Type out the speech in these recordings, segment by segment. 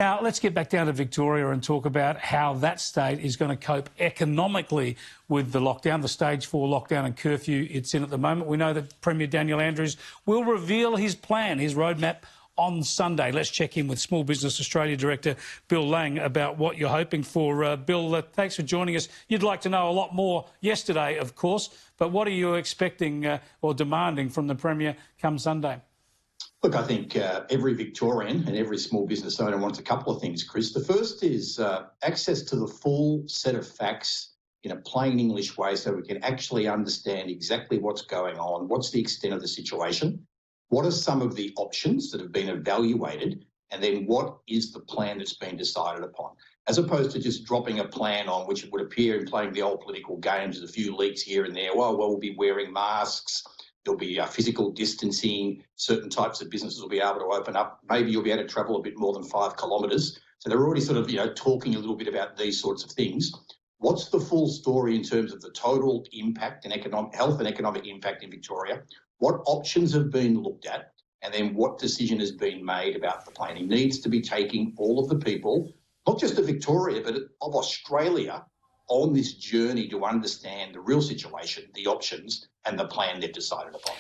Now, let's get back down to Victoria and talk about how that state is going to cope economically with the lockdown, the stage 4 lockdown and curfew it's in at the moment. We know that Premier Daniel Andrews will reveal his plan, his roadmap, on Sunday. Let's check in with Small Business Australia Director Bill Lang about what you're hoping for. Bill, thanks for joining us. You'd like to know a lot more yesterday, of course, but what are you expecting or demanding from the Premier come Sunday? Look, I think every Victorian and every small business owner wants a couple of things, Chris. The first is access to the full set of facts in a plain English way so we can actually understand exactly what's going on, what's the extent of the situation, what are some of the options that have been evaluated, and then what is the plan that's been decided upon, as opposed to just dropping a plan on which it would appear in playing the old political games, there's a few leaks here and there. Well, we'll be wearing masks. There'll be physical distancing. Certain types of businesses will be able to open up. Maybe you'll be able to travel a bit more than 5 kilometres. So they're already sort of, talking a little bit about these sorts of things. What's the full story in terms of the total impact and economic health and economic impact in Victoria? What options have been looked at? And then what decision has been made about the plan? He needs to be taking all of the people, not just of Victoria, but of Australia, on this journey to understand the real situation, the options, and the plan they've decided upon.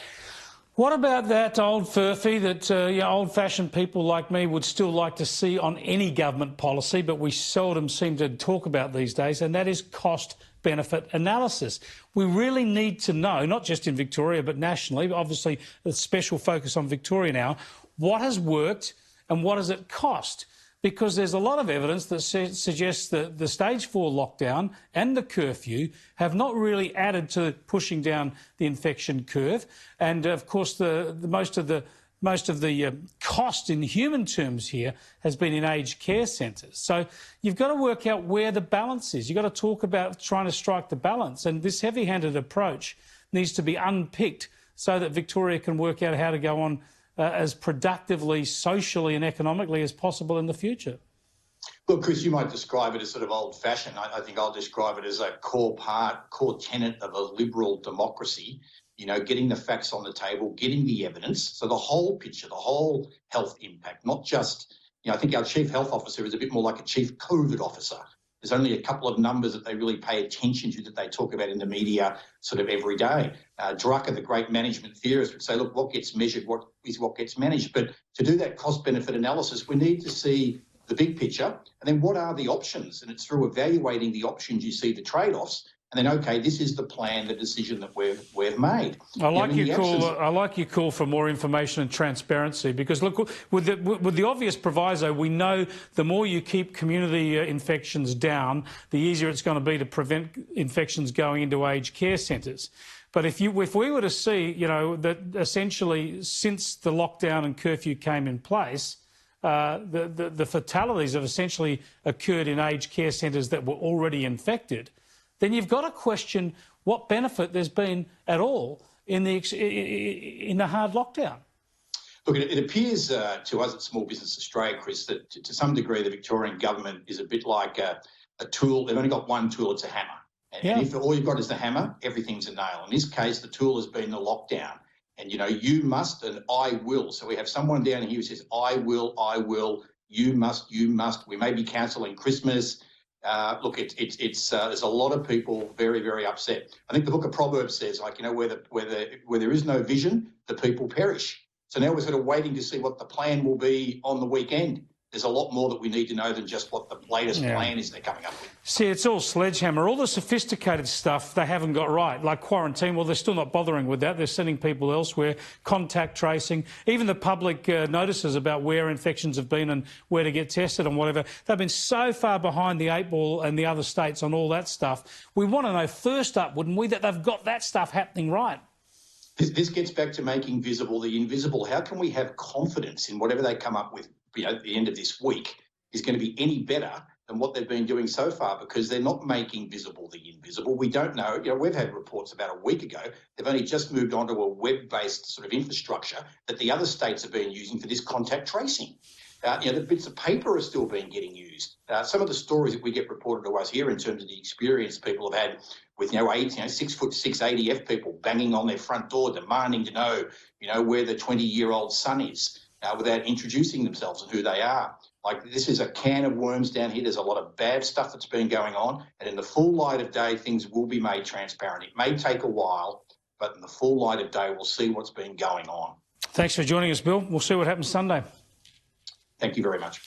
What about that old furphy that old-fashioned people like me would still like to see on any government policy, but we seldom seem to talk about these days, and that is cost-benefit analysis. We really need to know, not just in Victoria but nationally, obviously a special focus on Victoria now, what has worked and what does it cost? Because there's a lot of evidence that suggests that the stage 4 lockdown and the curfew have not really added to pushing down the infection curve. And of course, most of the cost in human terms here has been in aged care centres. So you've got to work out where the balance is. You've got to talk about trying to strike the balance. And this heavy-handed approach needs to be unpicked so that Victoria can work out how to go on as productively, socially and economically as possible in the future. Look, Chris, you might describe it as sort of old-fashioned. I think I'll describe it as a core tenet of a liberal democracy, getting the facts on the table, getting the evidence. So the whole picture, the whole health impact, not just, I think our chief health officer is a bit more like a chief COVID officer. There's only a couple of numbers that they really pay attention to that they talk about in the media sort of every day. Drucker, the great management theorist, would say, look, what gets measured, what gets managed. But to do that cost-benefit analysis, we need to see the big picture and then what are the options? And it's through evaluating the options you see the trade-offs. And then, OK, this is the plan, the decision that we've made. I like your call for more information and transparency because, look, with the obvious proviso, we know the more you keep community infections down, the easier it's going to be to prevent infections going into aged care centres. But if we were to see, that essentially since the lockdown and curfew came in place, the fatalities have essentially occurred in aged care centres that were already infected, then you've got to question what benefit there's been at all in the hard lockdown. Look, it appears to us at Small Business Australia, Chris, that to some degree the Victorian government is a bit like a tool. They've only got one tool, it's a hammer. And if all you've got is the hammer, everything's a nail. In this case, the tool has been the lockdown. And, you must and I will. So we have someone down here who says, I will, you must. We may be cancelling Christmas. Look, there's a lot of people very, very upset. I think the book of Proverbs says, where there is no vision, the people perish. So now we're sort of waiting to see what the plan will be on the weekend. There's a lot more that we need to know than just what the latest plan is they're coming up with. See, it's all sledgehammer. All the sophisticated stuff they haven't got right, like quarantine. Well, they're still not bothering with that. They're sending people elsewhere, contact tracing, even the public notices about where infections have been and where to get tested and whatever. They've been so far behind the 8 ball and the other states on all that stuff. We want to know first up, wouldn't we, that they've got that stuff happening right. This gets back to making visible the invisible. How can we have confidence in whatever they come up with at the end of this week is going to be any better than what they've been doing so far, because they're not making visible the invisible. We don't know. We've had reports about a week ago. They've only just moved on to a web-based sort of infrastructure that the other states have been using for this contact tracing. The bits of paper are still getting used. Some of the stories that we get reported to us here in terms of the experience people have had with 6'6" ADF people banging on their front door demanding to know where the 20-year-old son is without introducing themselves and who they are. Like, this is a can of worms down here. There's a lot of bad stuff that's been going on, and in the full light of day, things will be made transparent. It may take a while, but in the full light of day, we'll see what's been going on. Thanks for joining us, Bill. We'll see what happens Sunday. Thank you very much.